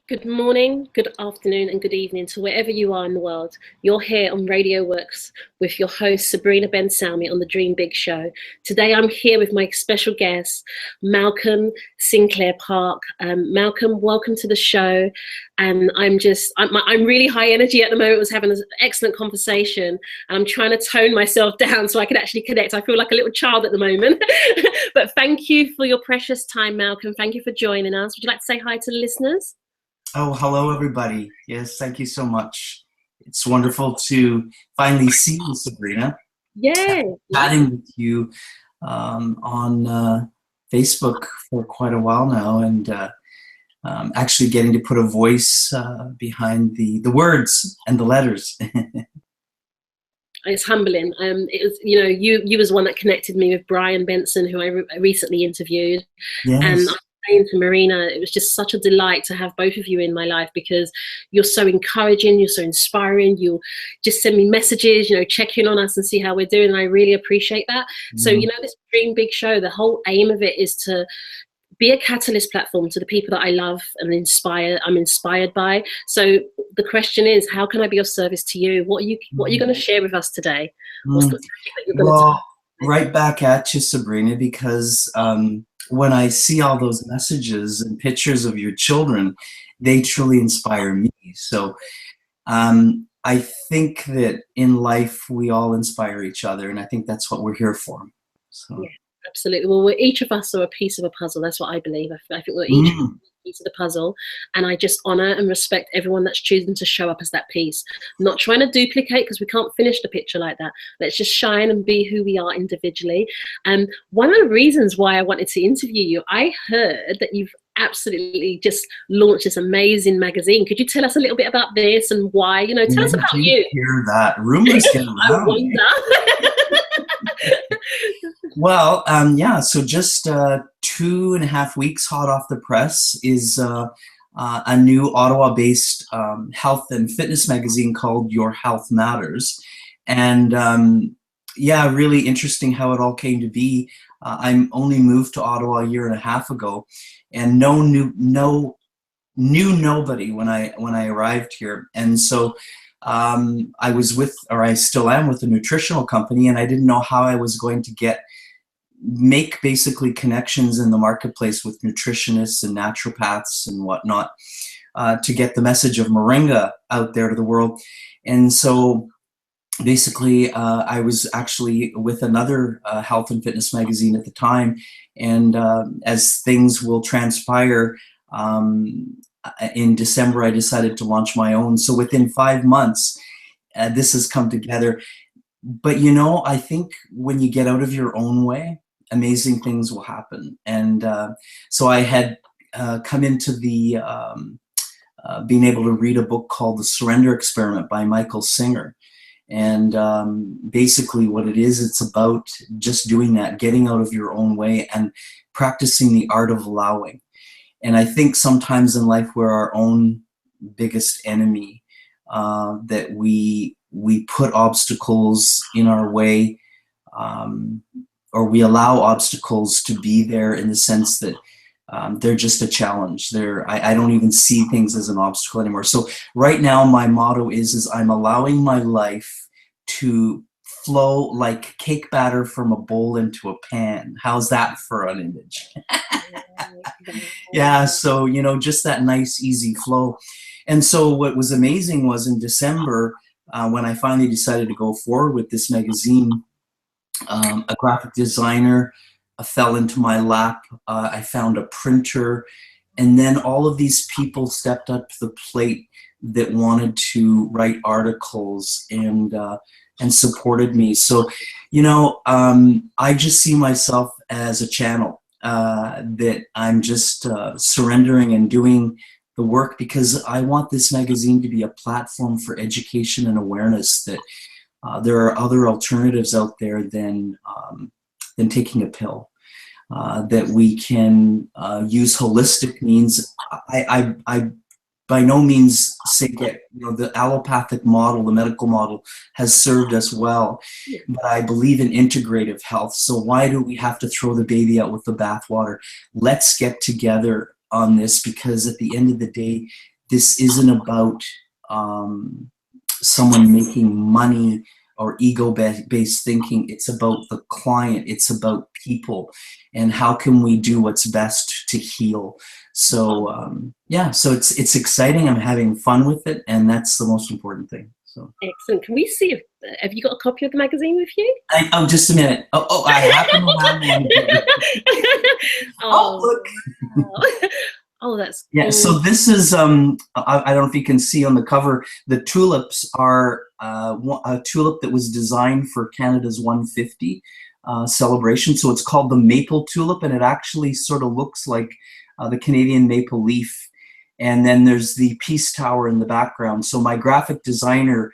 Good morning, good afternoon, and good evening to wherever you are in the world. You're here on Radio Works with your host, Sabrina Ben Salmi, on the Dream Big Show. Today, I'm here with my special guest, Malcolm Sinclair Park. Malcolm, welcome to the show. And I'm really high energy at the moment. I was having an excellent conversation, and I'm trying to tone myself down so I can actually connect. I feel like a little child at the moment. But thank you for your precious time, Malcolm. Thank you for joining us. Would you like to say hi to the listeners? Oh, hello, everybody. Yes, thank you so much. It's wonderful to finally see you, Sabrina. Yeah. Chatting with you on Facebook for quite a while now, and actually getting to put a voice behind the words and the letters. It's humbling. It was, you was the one that connected me with Brian Benson, who I recently interviewed, and I Yes. was saying to Marina, it was just such a delight to have both of you in my life because you're so encouraging, you're so inspiring. You just send me messages, check in on us and see how we're doing, and I really appreciate that. So, Mm. this Dream Big Show, the whole aim of it is to be a catalyst platform to the people that I love and I'm inspired by. So the question is, how can I be of service to you? What are you going to share with us today? What's the Mm. topic that you're going to talk Well, right back at you, Sabrina, because when I see all those messages and pictures of your children, they truly inspire me. So I think that in life we all inspire each other, and I think that's what we're here for. Yeah, So, absolutely. Well, each of us are a piece of a puzzle. That's what I believe. I think we're each mm, a piece of the puzzle, and I just honor and respect everyone that's choosing to show up as that piece. I'm not trying to duplicate because we can't finish the picture like that. Let's just shine and be who we are individually. And one of the reasons why I wanted to interview you, I heard that you've absolutely just launched this amazing magazine. Could you tell us a little bit about this and why? Tell us where about did you you. hear that? Rumors get I around. Eh? wonder. Well, yeah. So just 2.5 weeks hot off the press is a new Ottawa-based health and fitness magazine called Your Health Matters, and yeah, really interesting how it all came to be. I'm only moved to Ottawa a year and a half ago, and knew nobody when I arrived here, and so I was with, or I still am with, a nutritional company, and I didn't know how I was going to make basically connections in the marketplace with nutritionists and naturopaths and whatnot to get the message of moringa out there to the world. And so basically, I was actually with another health and fitness magazine at the time, and as things will transpire, in December, I decided to launch my own. So within 5 months, this has come together. But I think when you get out of your own way, amazing things will happen. And so I had come into the being able to read a book called The Surrender Experiment by Michael Singer. And basically what it is, it's about just doing that, getting out of your own way and practicing the art of allowing. And I think sometimes in life we're our own biggest enemy, that we put obstacles in our way, or we allow obstacles to be there in the sense that they're just a challenge. I don't even see things as an obstacle anymore. So right now my motto is I'm allowing my life to flow like cake batter from a bowl into a pan. How's that for an image? Yeah, so just that nice easy flow. And so what was amazing was in December, when I finally decided to go forward with this magazine, a graphic designer fell into my lap. I found a printer, and then all of these people stepped up to the plate that wanted to write articles and supported me. So, I just see myself as a channel, that I'm just surrendering and doing the work, because I want this magazine to be a platform for education and awareness that there are other alternatives out there than taking a pill. That we can use holistic means. I by no means say that the allopathic model, the medical model, has served us well, but I believe in integrative health. So why do we have to throw the baby out with the bathwater? Let's get together on this, because at the end of the day, this isn't about someone making money or ego-based thinking. It's about the client. It's about people, and how can we do what's best to heal. So yeah, so it's exciting. I'm having fun with it, and that's the most important thing. So Excellent. Can we see if have you got a copy of the magazine with you? oh, just a minute. Oh, I happen to have one. Oh, Oh, look. wow. Oh, that's Yeah, so this is, I don't know if you can see on the cover, the tulips are a tulip that was designed for Canada's 150 celebration. So it's called the maple tulip, and it actually sort of looks like the Canadian maple leaf. And then there's the Peace Tower in the background. So my graphic designer,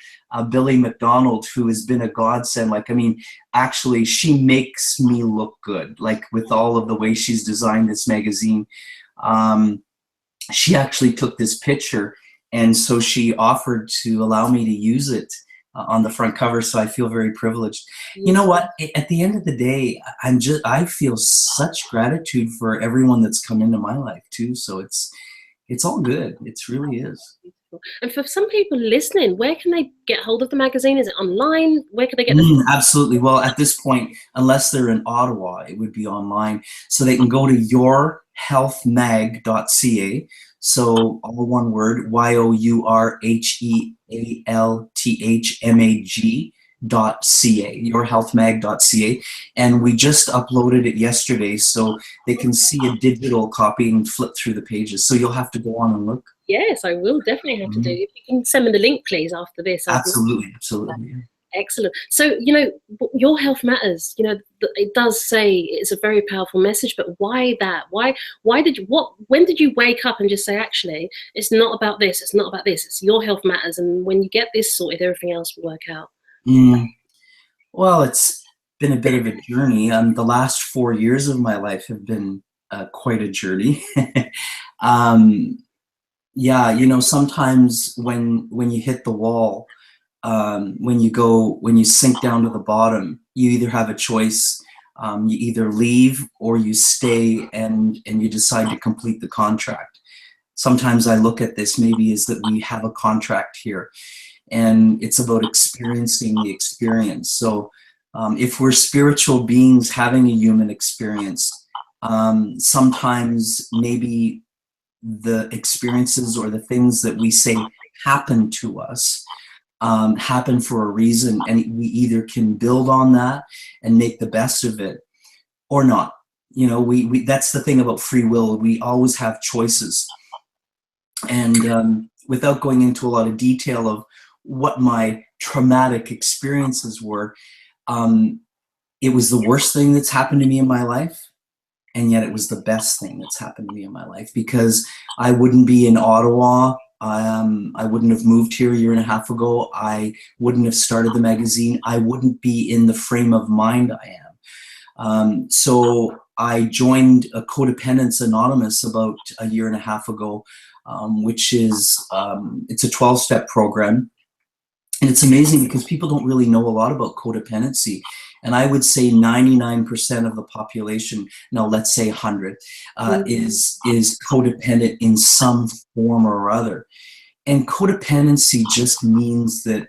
Billy McDonald, who has been a godsend, like, I mean, actually, she makes me look good, like with all of the way she's designed this magazine. She actually took this picture, and so she offered to allow me to use it on the front cover. So I feel very privileged. You know what? At the end of the day, I feel such gratitude for everyone that's come into my life too. So it's all good. It really is. And for some people listening, where can they get hold of the magazine? Is it online? Where can they get this? Absolutely. Well, at this point, unless they're in Ottawa, it would be online. So they can go to yourhealthmag.ca. So all one word, yourhealthmag.ca, yourhealthmag.ca. And we just uploaded it yesterday, so they can see a digital copy and flip through the pages. So you'll have to go on and look. Yes, I will definitely have to do. If you can send me the link, please, after this. Absolutely, absolutely. Excellent. So, your health matters. It does say it's a very powerful message, but why that? Why when did you wake up and just say, actually, it's not about this, it's not about this, it's your health matters, and when you get this sorted, everything else will work out? Well, it's been a bit of a journey. The last 4 years of my life have been quite a journey. Yeah, sometimes when you hit the wall, when you sink down to the bottom, you either have a choice. You either leave or you stay, and you decide to complete the contract. Sometimes I look at this maybe as that we have a contract here, and it's about experiencing the experience. So if we're spiritual beings having a human experience, sometimes maybe the experiences or the things that we say happen to us happen for a reason, and we either can build on that and make the best of it or not. We that's the thing about free will. We always have choices. And without going into a lot of detail of what my traumatic experiences were, it was the worst thing that's happened to me in my life, and yet it was the best thing that's happened to me in my life, because I wouldn't be in Ottawa. I wouldn't have moved here a year and a half ago. I wouldn't have started the magazine. I wouldn't be in the frame of mind I am. So I joined a Codependence Anonymous about a year and a half ago, which is, it's a 12-step program. And it's amazing because people don't really know a lot about codependency. And I would say 99% of the population, no, let's say 100, is codependent in some form or other. And codependency just means that,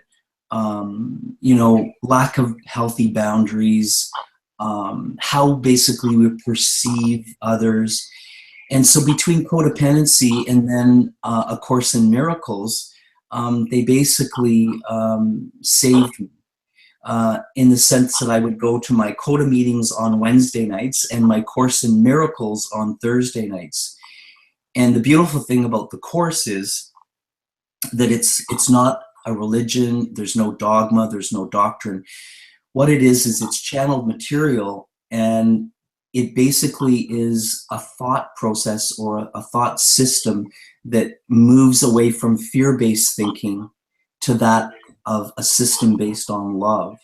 lack of healthy boundaries, how basically we perceive others. And so between codependency and then A Course in Miracles, they basically saved me. In the sense that I would go to my Coda meetings on Wednesday nights and my Course in Miracles on Thursday nights. And the beautiful thing about the Course is that it's not a religion. There's no dogma. There's no doctrine. What it is it's channeled material, and it basically is a thought process or a thought system that moves away from fear-based thinking to that of a system based on love.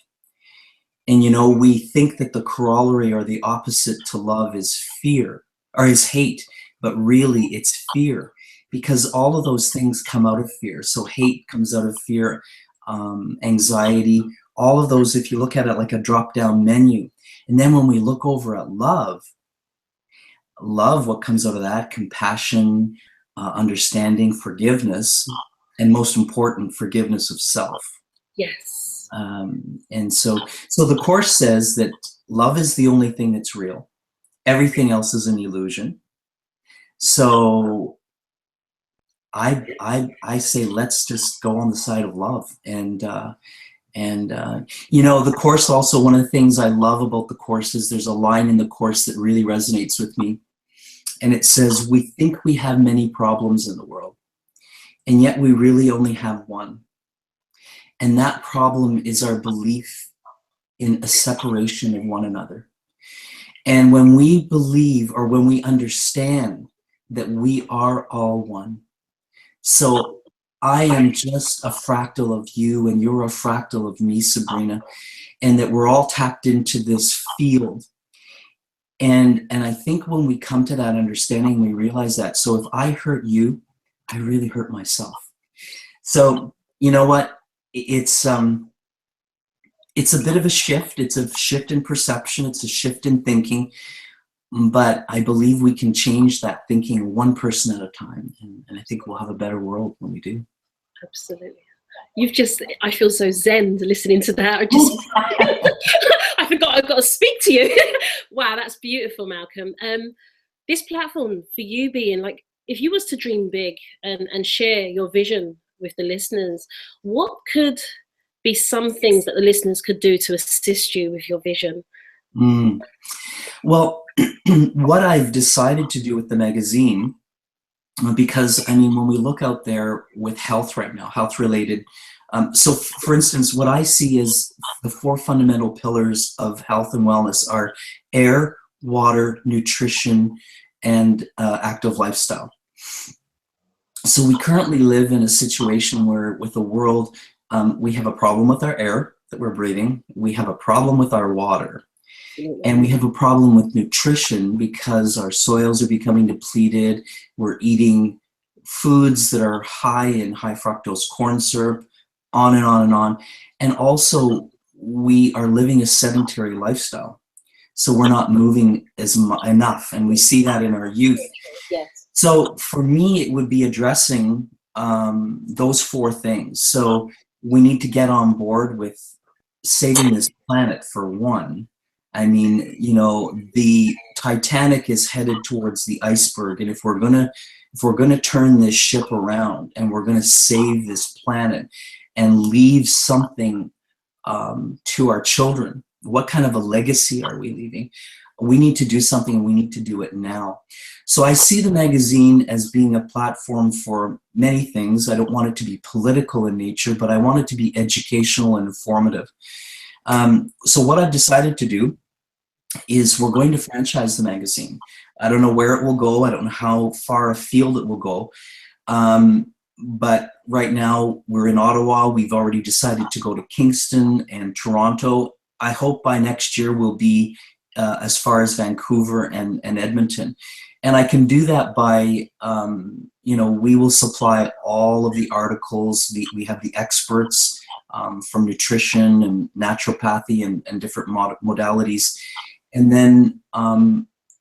And we think that the corollary or the opposite to love is fear or is hate, but really it's fear, because all of those things come out of fear. So hate comes out of fear, anxiety, all of those, if you look at it like a drop-down menu. And then when we look over at love, what comes out of that? Compassion, understanding, forgiveness, and most important, forgiveness of self. Yes. And so the Course says that love is the only thing that's real. Everything else is an illusion. So I say, let's just go on the side of love. And you know, the Course also, one of the things I love about the Course is there's a line in the Course that really resonates with me. And it says, we think we have many problems in the world, and yet we really only have one. And that problem is our belief in a separation of one another. And when we believe, or when we understand that we are all one, so I am just a fractal of you and you're a fractal of me, Sabrina, and that we're all tapped into this field. And I think when we come to that understanding, we realize that. So if I hurt you, I really hurt myself. So you know what? It's a bit of a shift. It's a shift in perception. It's a shift in thinking. But I believe we can change that thinking one person at a time. And I think we'll have a better world when we do. Absolutely. I feel so zen listening to that. I forgot I've got to speak to you. Wow, that's beautiful, Malcolm. This platform for you being like, if you was to dream big and share your vision with the listeners, what could be some things that the listeners could do to assist you with your vision? Well, what I've decided to do with the magazine, because I mean, when we look out there with health right now, health related, so for instance, what I see is the 4 fundamental pillars of health and wellness are air, water, nutrition, and active lifestyle. So we currently live in a situation where with the world, we have a problem with our air that we're breathing. We have a problem with our water. And we have a problem with nutrition because our soils are becoming depleted. We're eating foods that are high in high fructose corn syrup, on and on and on. And also, we are living a sedentary lifestyle. So we're not moving enough. And we see that in our youth. Yes. So for me, it would be addressing those 4 things. So we need to get on board with saving this planet for one. I mean, you know, the Titanic is headed towards the iceberg, and if we're gonna turn this ship around and we're gonna save this planet and leave something to our children, what kind of a legacy are we leaving? We need to do something, and we need to do it now. So I see the magazine as being a platform for many things. I don't want it to be political in nature, but I want it to be educational and informative. So what I've decided to do is we're going to franchise the magazine. I don't know where it will go. I don't know how far afield it will go. But right now we're in Ottawa. We've already decided to go to Kingston and Toronto. I hope by next year we'll be as far as Vancouver and Edmonton. And I can do that by, you know, we will supply all of the articles. We have the experts from nutrition and naturopathy and different modalities. And then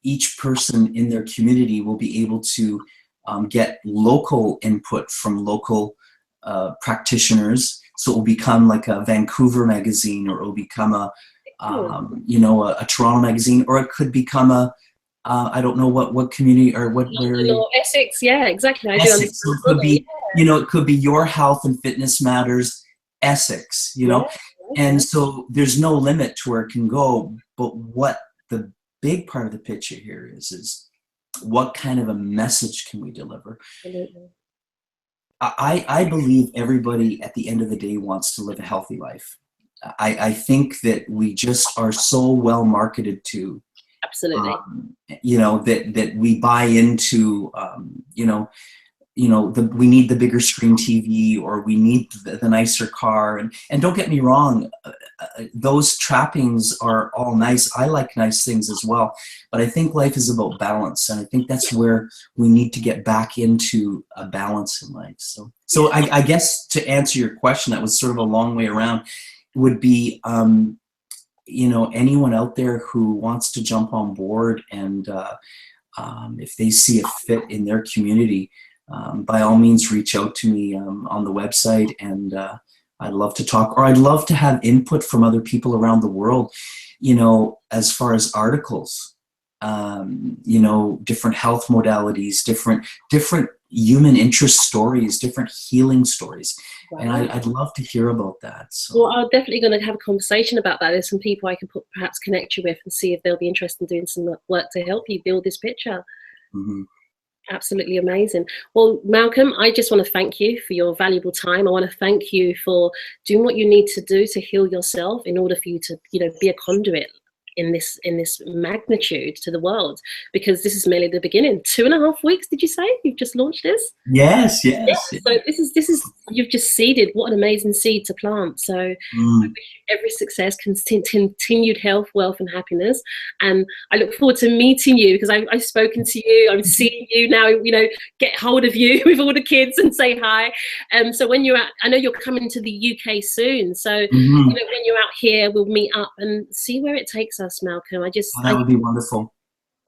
each person in their community will be able to get local input from local practitioners. So it will become like a Vancouver magazine, or it will become a, you know, a Toronto magazine, or it could become a, I don't know what community or what. Essex, yeah, exactly. Essex. So it could be, you know, it could be Your Health and Fitness Matters Essex, you know. And so there's no limit to where it can go. But what the big part of the picture here is what kind of a message can we deliver? Absolutely. I believe everybody at the end of the day wants to live a healthy life. I think that we just are so well marketed to. Absolutely. You know, that we buy into, we need the bigger screen TV, or we need the nicer car. And don't get me wrong, those trappings are all nice. I like nice things as well. But I think life is about balance. And I think that's where we need to get back into a balance in life. So I guess to answer your question, that was sort of a long way around, would be, you know, anyone out there who wants to jump on board and if they see a fit in their community, by all means reach out to me on the website, and I'd love to talk, or I'd love to have input from other people around the world, you know, as far as articles, you know, different health modalities, different human interest stories, different healing stories. Wow. And I'd love to hear about that. So. Well, I'm definitely going to have a conversation about that. There's some people I can perhaps connect you with and see if they'll be interested in doing some work to help you build this picture. Mm-hmm. Absolutely amazing. Well, Malcolm, I just want to thank you for your valuable time. I want to thank you for doing what you need to do to heal yourself in order for you to, you know, be a conduit in this magnitude to the world, because this is merely the beginning. 2.5 weeks, did you say you've just launched this? Yes. Yeah, so this is you've just seeded. What an amazing seed to plant. So I wish you every success, continued health, wealth, and happiness. And I look forward to meeting you, because I've spoken to you. I'm seeing you now. You know, get hold of you with all the kids and say hi. So when you're out, I know you're coming to the UK soon. So you know, when you're out here, we'll meet up and see where it takes us, Malcolm. That would be wonderful.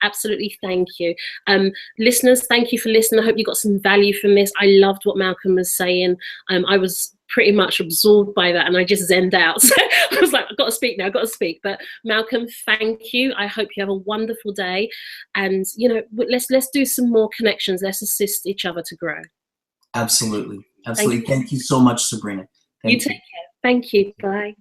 Absolutely, thank you. Listeners, thank you for listening. I hope you got some value from this. I loved what Malcolm was saying. I was pretty much absorbed by that, and I just zenned out. So I was like, I've got to speak now, I've got to speak. But Malcolm, thank you. I hope you have a wonderful day. And, you know, let's do some more connections. Let's assist each other to grow. Absolutely. Absolutely. Thank you so much, Sabrina. You take care. Thank you. Bye.